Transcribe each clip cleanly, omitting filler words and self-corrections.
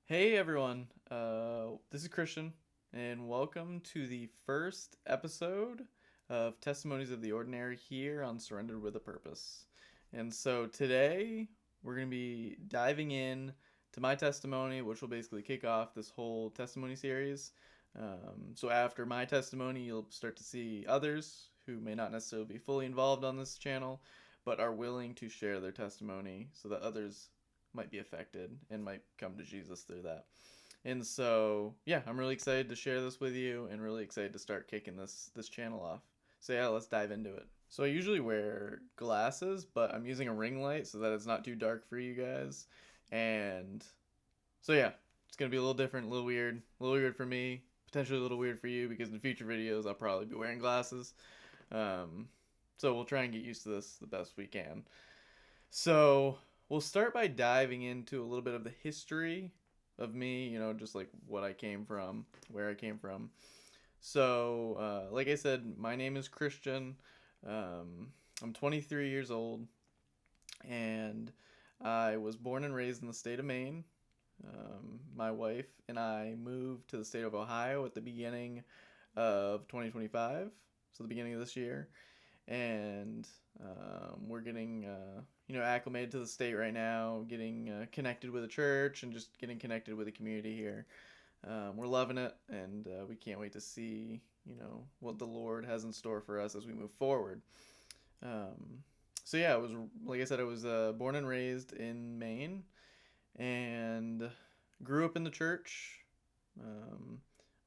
Hey everyone, this is Christian, and welcome to the first episode of Testimonies of the Ordinary here on Surrendered with a Purpose. And so today we're going to be diving in to my testimony, which will basically kick off this whole testimony series. So after my testimony, you'll start to see others who may not necessarily be fully involved on this channel, but are willing to share their testimony so that others might be affected and might come to Jesus through that. And so, yeah, I'm really excited to share this with you and really excited to start kicking this channel off. So yeah, let's dive into it. So I usually wear glasses, but I'm using a ring light so that it's not too dark for you guys. And so yeah, it's gonna be a little different, a little weird for me, potentially a little weird for you because in future videos I'll probably be wearing glasses. Um, so we'll try and get used to this the best we can. So we'll start by diving into a little bit of the history of me, just like what I came from, where I came from. So, like I said, my name is Christian. I'm 23 years old, and I was born and raised in the state of Maine. My wife and I moved to the state of Ohio at the beginning of 2025, so the beginning of this year, and we're getting acclimated to the state right now, getting connected with the church and just getting connected with the community here. We're loving it, and we can't wait to see what the Lord has in store for us as we move forward. So yeah, it was like I said, I was born and raised in Maine, and grew up in the church.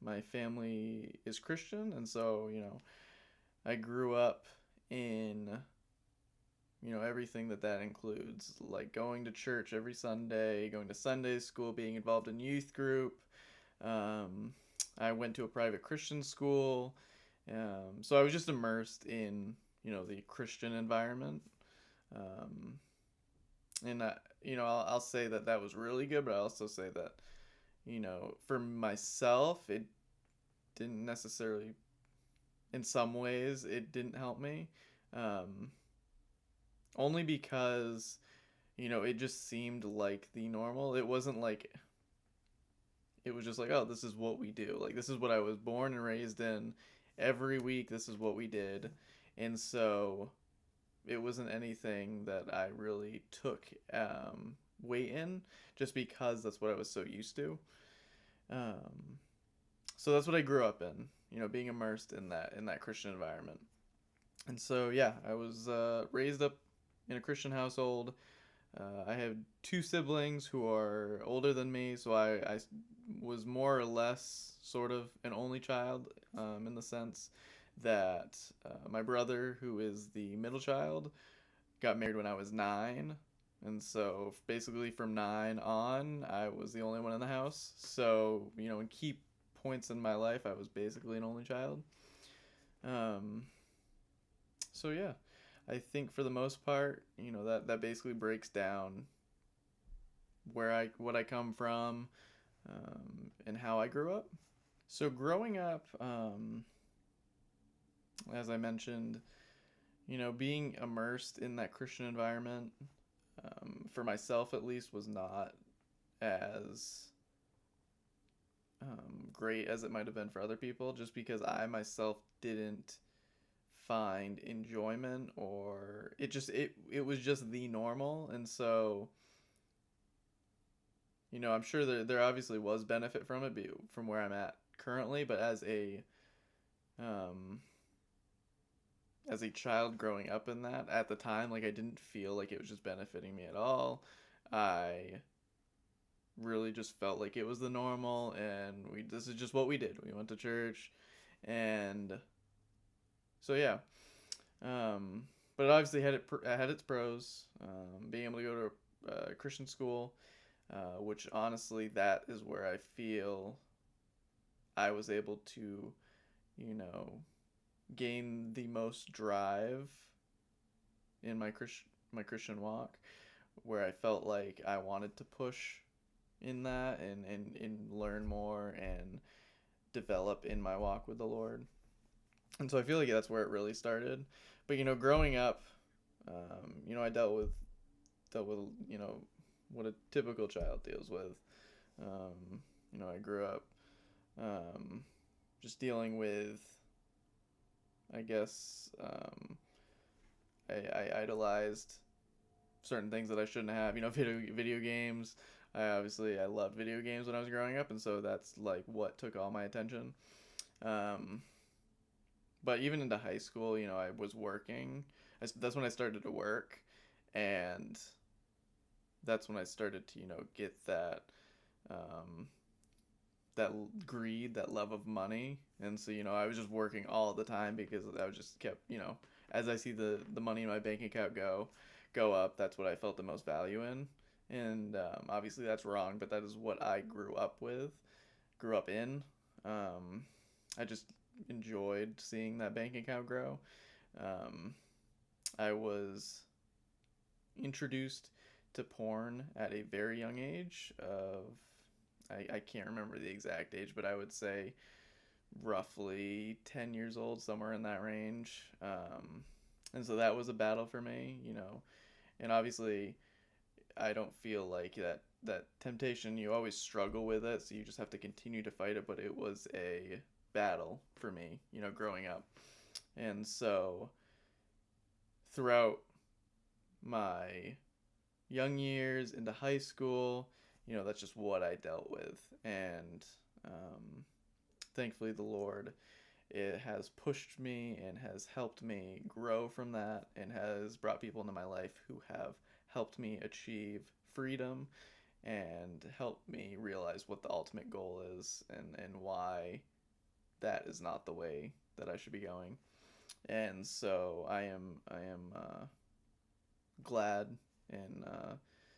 My family is Christian, and so I grew up in everything that includes, like going to church every Sunday, going to Sunday school, being involved in youth group. um, I went to a private Christian school, so I was just immersed in the Christian environment. um, and I'll say that was really good, but I also say that for myself it didn't necessarily, in some ways it didn't help me. um, Only because it just seemed like the normal. It wasn't like, it was just like, oh, this is what we do, like this is what I was born and raised in. Every week this is what we did. And so it wasn't anything that I really took weight in, just because that's what I was so used to. um, so that's what I grew up in, being immersed in that Christian environment. And so yeah, I was raised up in a Christian household. I have two siblings who are older than me, so I was more or less sort of an only child, in the sense that my brother, who is the middle child, got married when I was 9. And so basically from 9 on, I was the only one in the house. So, in key points in my life, I was basically an only child. Um, so yeah, I think for the most part, that basically breaks down what I come from, and how I grew up. So growing up, as I mentioned, being immersed in that Christian environment, for myself at least, was not as great as it might have been for other people, just because I myself didn't find enjoyment, or it was just the normal. And so I'm sure there obviously was benefit from it, from where I'm at currently, but um as a child growing up in that, at the time, like, I didn't feel like it was just benefiting me at all. I really just felt like it was the normal, and this is just what we did. We went to church, and so yeah. um but it obviously had its pros, being able to go to a Christian school, which honestly, that is where I feel I was able to, you know, gain the most drive in my Christian walk, where I felt like I wanted to push in that, and learn more and develop in my walk with the Lord. And so I feel like that's where it really started. But growing up, I dealt with what a typical child deals with. I grew up just dealing with, I guess, I idolized certain things that I shouldn't have. Video games. I loved video games when I was growing up, and so that's like what took all my attention. Um, but even into high school, I was working. That's when I started to work, and that's when I started to get um, that greed, that love of money, and so I was just working all the time because I was just kept as I see the money in my bank account go up, that's what I felt the most value in, and obviously that's wrong, but that is what I grew up in. I just enjoyed seeing that bank account grow. Um, I was introduced to porn at a very young age of I can't remember the exact age, but I would say roughly 10 years old, somewhere in that range. And so that was a battle for me, and obviously I don't feel like that temptation, you always struggle with it, so you just have to continue to fight it, but it was a battle for me, growing up. And so throughout my young years into high school, that's just what I dealt with. And thankfully, the Lord, it has pushed me and has helped me grow from that and has brought people into my life who have helped me achieve freedom and helped me realize what the ultimate goal is and why that is not the way that I should be going. And so I am glad and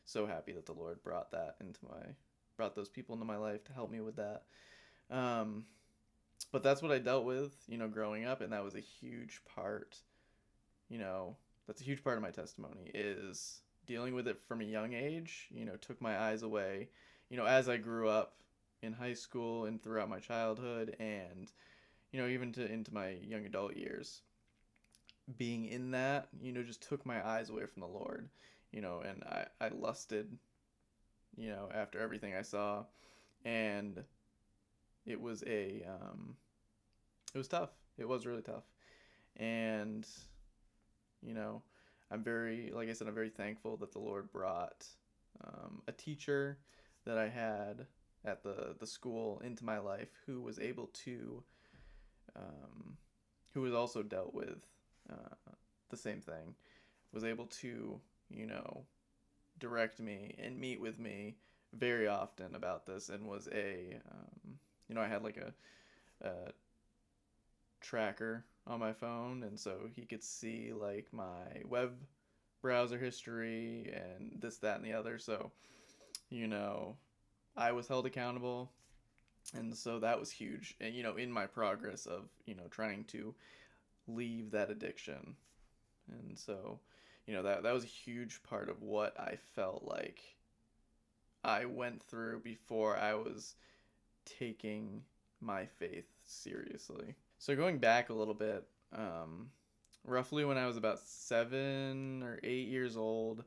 so happy that the Lord brought those people into my life to help me with that. Um, but that's what I dealt with, growing up, and that was a huge part. That's a huge part of my testimony is dealing with it from a young age. Took my eyes away. As I grew up in high school and throughout my childhood, and even into my young adult years, being in that, just took my eyes away from the Lord, and I lusted, after everything I saw, and it was it was tough. It was really tough, and you know, like I said, I'm very thankful that the Lord brought a teacher that I had at the school into my life who was able to, um, who was also dealt with the same thing, was able to, you know, direct me and meet with me very often about this, and was I had like a tracker on my phone, and so he could see like my web browser history and this, that, and the other. So, you know, I was held accountable, and so that was huge. And in my progress of trying to leave that addiction, and so that was a huge part of what I felt like I went through before I was taking my faith seriously. So going back a little bit, roughly when I was about 7 or 8 years old,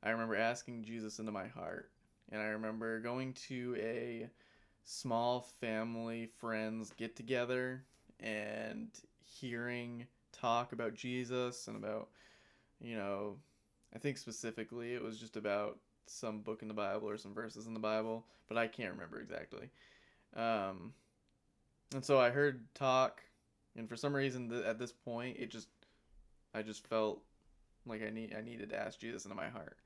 I remember asking Jesus into my heart. And I remember going to a small family friends get together and hearing talk about Jesus and about, you know, I think specifically it was just about some book in the Bible or some verses in the Bible, but I can't remember exactly. Um, and so I heard talk, and for some reason at this point, I just felt like I needed to ask Jesus into my heart,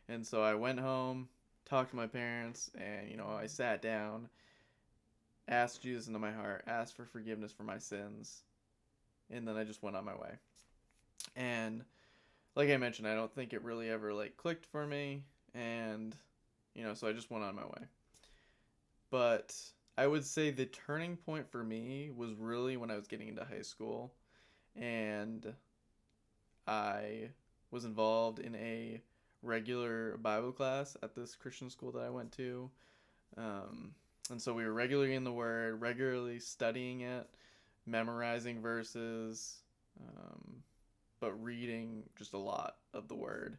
and so I went home, talked to my parents, and I sat down, asked Jesus into my heart, asked for forgiveness for my sins, and then I just went on my way. And like I mentioned, I don't think it really ever like clicked for me, and so I just went on my way. But I would say the turning point for me was really when I was getting into high school, and I was involved in a regular Bible class at this Christian school that I went to. Um, and so we were regularly in the Word, regularly studying it, memorizing verses, but reading just a lot of the Word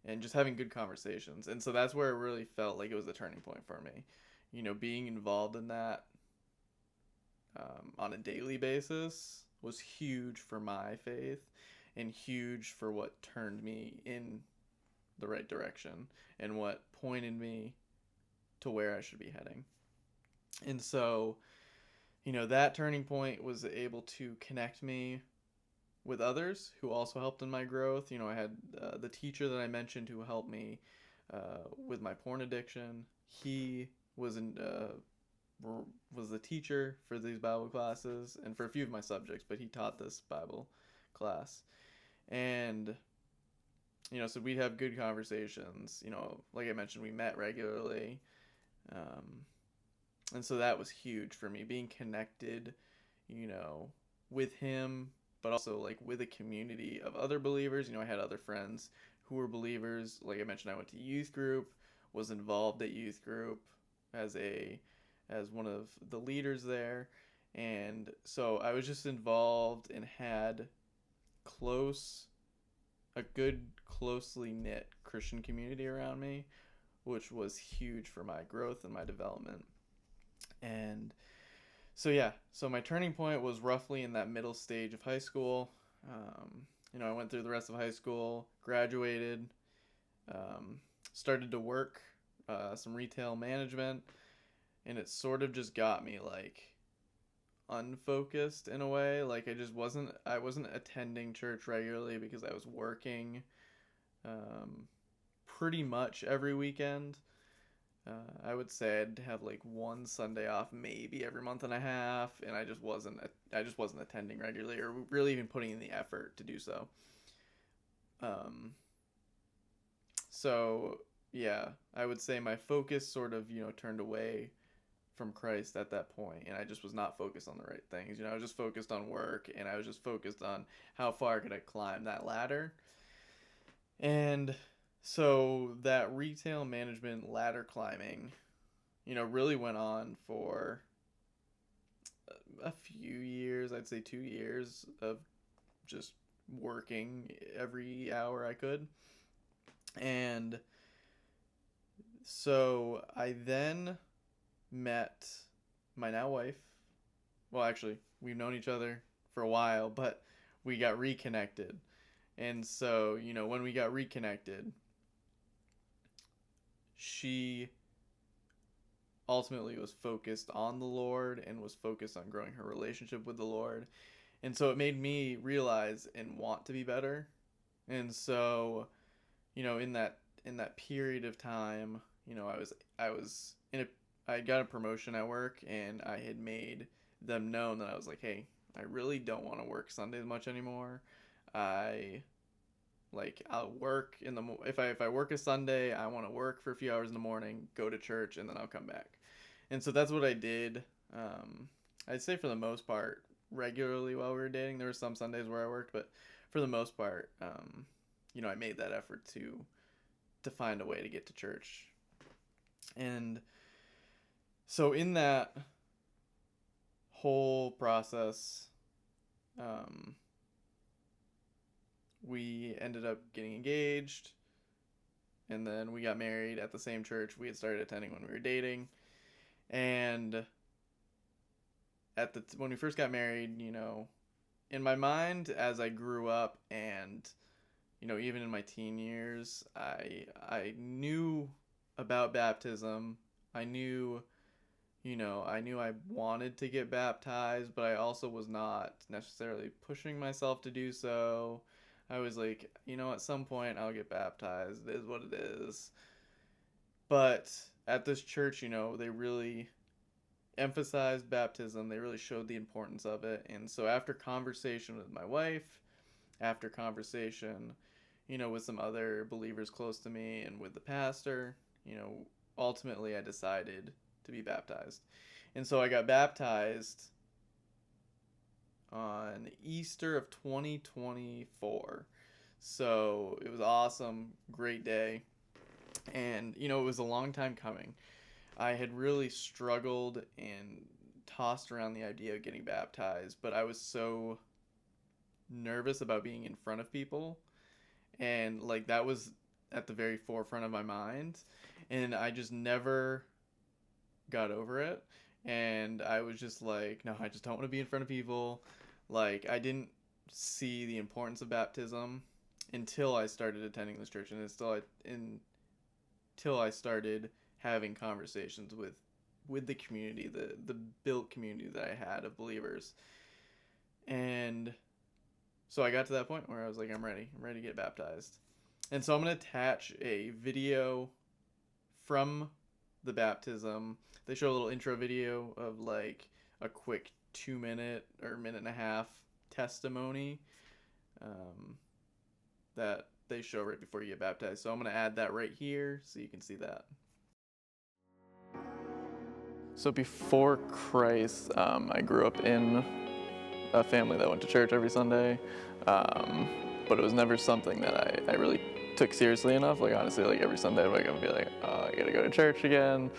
and just having good conversations. And so that's where it really felt like it was the turning point for me. being involved in that on a daily basis was huge for my faith and huge for what turned me in the right direction and what pointed me to where I should be heading. And so, that turning point was able to connect me with others who also helped in my growth. I had the teacher that I mentioned who helped me with my porn addiction. He was was the teacher for these Bible classes and for a few of my subjects, but he taught this Bible class. And so we'd have good conversations. Like I mentioned, we met regularly. And so that was huge for me, being connected, with him, but also like with a community of other believers. I had other friends who were believers. Like I mentioned, I went to youth group, was involved at youth group as one of the leaders there. And so I was just involved and had a good, closely knit Christian community around me, which was huge for my growth and my development. And so my turning point was roughly in that middle stage of high school. I went through the rest of high school, graduated, started to work some retail management, and it sort of just got me like unfocused in a way. Like I wasn't attending church regularly because I was working pretty much every weekend. I would say I'd have like one Sunday off maybe every month and a half, and I just wasn't attending regularly or really even putting in the effort to do so. So yeah, I would say my focus sort of turned away from Christ at that point, and I just was not focused on the right things. I was just focused on work, and I was just focused on how far could I climb that ladder. And so that retail management ladder climbing, really went on for a few years. I'd say 2 years of just working every hour I could. And so I then met my now wife. Well, actually, we've known each other for a while, but we got reconnected. And so, when we got reconnected, she ultimately was focused on the Lord and was focused on growing her relationship with the Lord. And so it made me realize and want to be better. And so, in that period of time, I was in a I got a promotion at work, and I had made them known that I was like, hey, I really don't want to work Sundays much anymore. I'll work if I work a Sunday, I want to work for a few hours in the morning, go to church, and then I'll come back. And so that's what I did. I'd say for the most part, regularly while we were dating. There were some Sundays where I worked, but for the most part, I made that effort to find a way to get to church. And so in that whole process, we ended up getting engaged, and then we got married at the same church we had started attending when we were dating. And when we first got married, in my mind, as I grew up and, even in my teen years, I knew about baptism. I knew I wanted to get baptized, but I also was not necessarily pushing myself to do so. I was like, at some point I'll get baptized. It is what it is. But at this church, they really emphasized baptism. They really showed the importance of it. And so after conversation with my wife, after conversation, with some other believers close to me and with the pastor, ultimately I decided to be baptized. And so I got baptized on Easter of 2024. So it was awesome, great day. And, it was a long time coming. I had really struggled and tossed around the idea of getting baptized, but I was so nervous about being in front of people. And, that was at the very forefront of my mind. And I just never got over it, and I was just like, no, I just don't want to be in front of people. Like, I didn't see the importance of baptism until I started attending this church, and until I started having conversations with the community, the built community that I had of believers. And so I got to that point where I was like, I'm ready to get baptized. And so I'm going to attach a video from the baptism. They show a little intro video of like a quick 2 minute or minute and a half testimony that they show right before you get baptized. So I'm going to add that right here so you can see that. So before Christ, I grew up in a family that went to church every Sunday, but it was never something that I really took seriously enough. Like, honestly, like every Sunday I'd wake up and be like, oh, I gotta go to church again.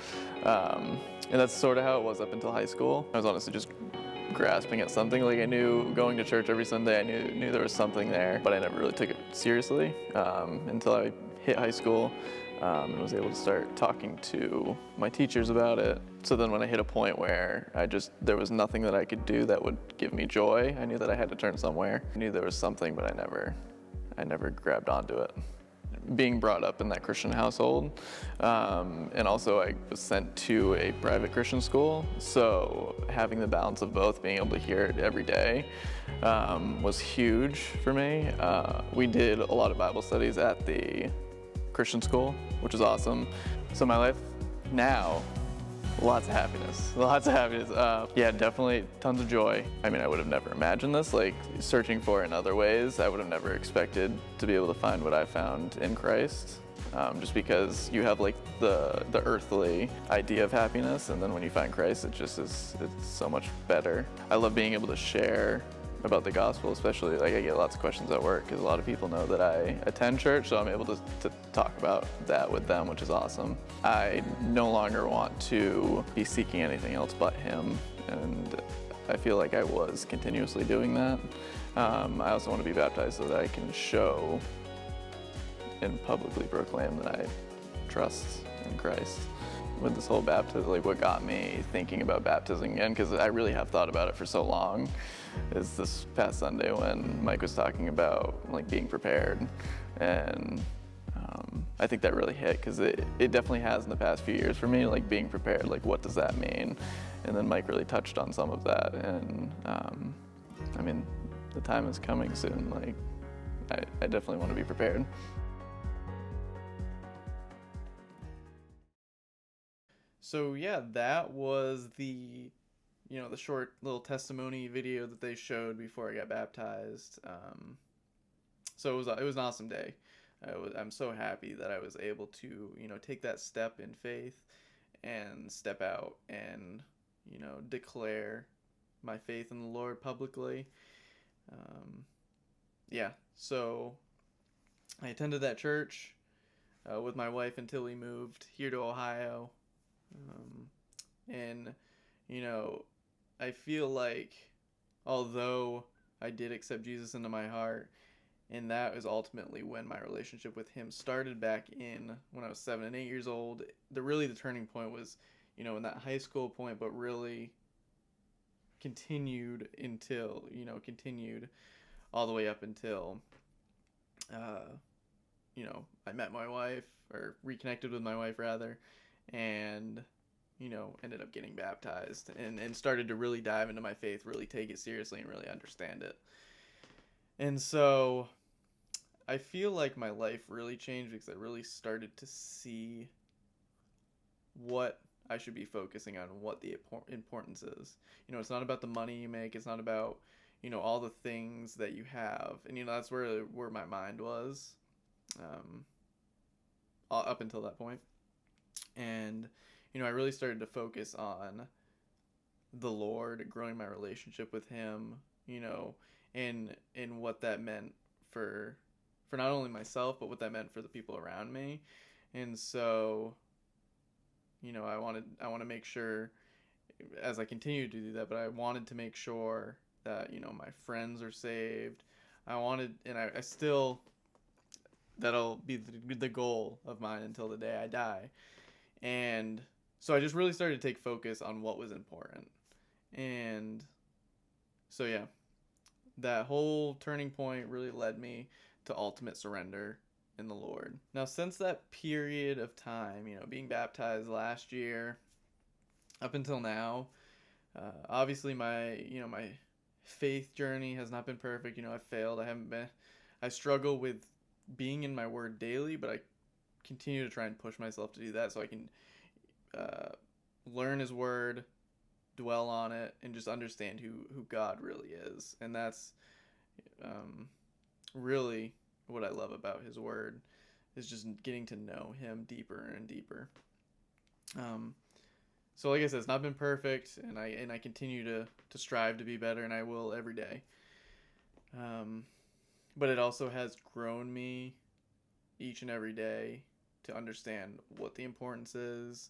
And that's sort of how it was up until high school. I was honestly just grasping at something. Like, I knew going to church every Sunday, I knew there was something there, but I never really took it seriously until I hit high school. And was able to start talking to my teachers about it. So then when I hit a point where there was nothing that I could do that would give me joy, I knew that I had to turn somewhere. I knew there was something, but I never grabbed onto it. Being brought up in that Christian household, and also I was sent to a private Christian school, so having the balance of both, being able to hear it every day, was huge for me. We did a lot of Bible studies at the Christian school, which is awesome. So my life now, lots of happiness. Yeah, definitely tons of joy. I mean, I would have never imagined this, like searching for it in other ways. I would have never expected to be able to find what I found in Christ. Just because you have like the earthly idea of happiness, and then when you find Christ, it's so much better. I love being able to share about the gospel, especially like I get lots of questions at work because a lot of people know that I attend church, so I'm able to talk about that with them, which is awesome. I no longer want to be seeking anything else but Him, and I feel like I was continuously doing that. I also want to be baptized so that I can show and publicly proclaim that I trust in Christ. With this whole baptism, like what got me thinking about baptism again, because I really have thought about it for so long, is this past Sunday when Mike was talking about like being prepared. And I think that really hit, because it definitely has in the past few years for me, like being prepared, like what does that mean? And then Mike really touched on some of that. And I mean, the time is coming soon. Like I definitely want to be prepared. So yeah, that was the short little testimony video that they showed before I got baptized. So it was an awesome day. I'm so happy that I was able to take that step in faith and step out and declare my faith in the Lord publicly. Yeah, so I attended that church with my wife until we moved here to Ohio. And I feel like although I did accept Jesus into my heart, and that was ultimately when my relationship with Him started back in when I was 7 and 8 years old. The turning point was in that high school point, but really continued all the way up until I met my wife, or reconnected with my wife rather, and ended up getting baptized and started to really dive into my faith, really take it seriously and really understand it. And so I feel like my life really changed because I really started to see what I should be focusing on, what the importance is. It's not about the money you make. It's not about, all the things that you have. And, that's where my mind was up until that point. And, I really started to focus on the Lord, growing my relationship with Him, and what that meant for not only myself, but what that meant for the people around me. And so, I want to make sure, as I continue to do that, but I wanted to make sure that, my friends are saved. I still, that'll be the goal of mine until the day I die. And So I just really started to take focus on what was important. And so, yeah, that whole turning point really led me to ultimate surrender in the Lord. Now, since that period of time, being baptized last year up until now, obviously my faith journey has not been perfect. I've failed. I struggle with being in my word daily, but I continue to try and push myself to do that so I can uh, learn his word, dwell on it, and just understand who God really is. And that's really what I love about his word, is just getting to know him deeper and deeper. Um, so like I said, it's not been perfect, and I continue to strive to be better, and I will every day. Um, but it also has grown me each and every day to understand what the importance is,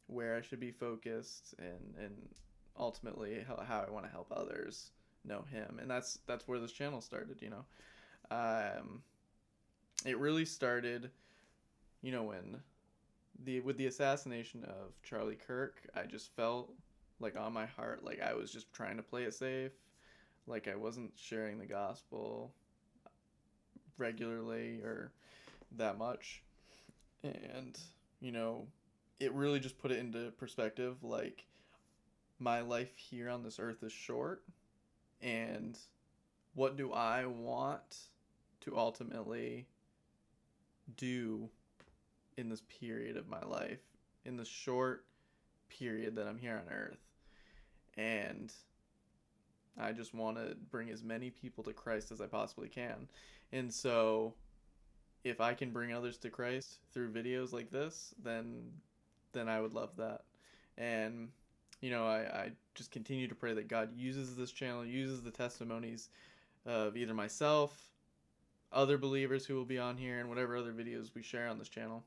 where I should be focused, and ultimately how I want to help others know him. And that's where this channel started. It really started, when with the assassination of Charlie Kirk. I just felt like on my heart, like I was just trying to play it safe, like I wasn't sharing the gospel regularly or that much. And it really just put it into perspective, like my life here on this earth is short, and what do I want to ultimately do in this period of my life, in the short period that I'm here on earth. And I just want to bring as many people to Christ as I possibly can. And so if I can bring others to Christ through videos like this, then I would love that. And I just continue to pray that God uses this channel, uses the testimonies of either myself, other believers who will be on here, and whatever other videos we share on this channel.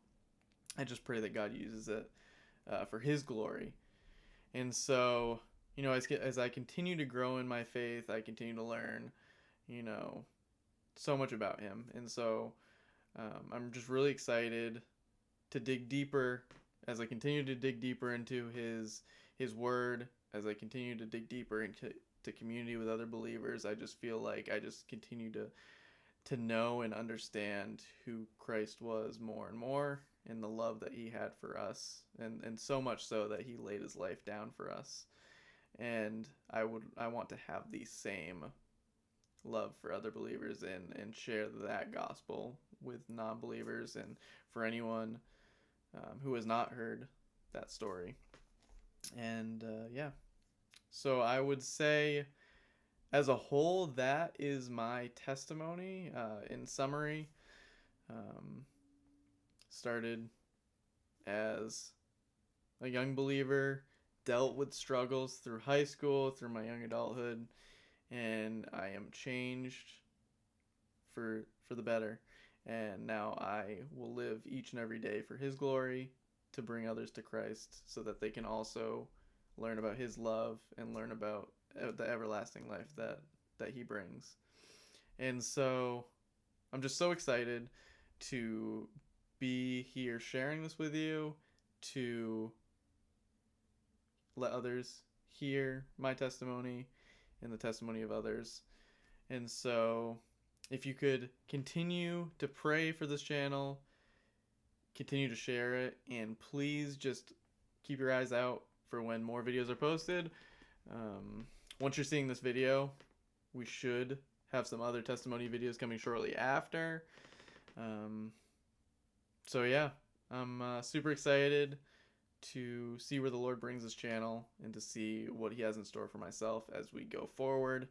I just pray that God uses it for his glory. And so, as I continue to grow in my faith, I continue to learn, so much about him. And so I'm just really excited to dig deeper, as I continue to dig deeper into his word, as I continue to dig deeper into community with other believers. I just feel like I just continue to know and understand who Christ was more and more, and the love that he had for us, and so much so that he laid his life down for us. And I want to have the same love for other believers, and share that gospel with non-believers, and for anyone who has not heard that story. And yeah, so I would say, as a whole, that is my testimony. In summary, started as a young believer, dealt with struggles through high school, through my young adulthood, and I am changed for the better. And now I will live each and every day for his glory, to bring others to Christ, so that they can also learn about his love and learn about the everlasting life that he brings. And so I'm just so excited to be here sharing this with you, to let others hear my testimony and the testimony of others. And so if you could continue to pray for this channel, continue to share it, and please just keep your eyes out for when more videos are posted. Once you're seeing this video, we should have some other testimony videos coming shortly after. So yeah, I'm super excited to see where the Lord brings this channel, and to see what he has in store for myself as we go forward.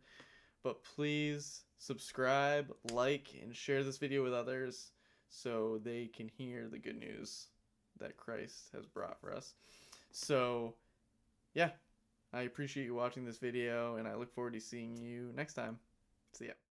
But please subscribe, like, and share this video with others, so they can hear the good news that Christ has brought for us. So yeah, I appreciate you watching this video, and I look forward to seeing you next time. See ya.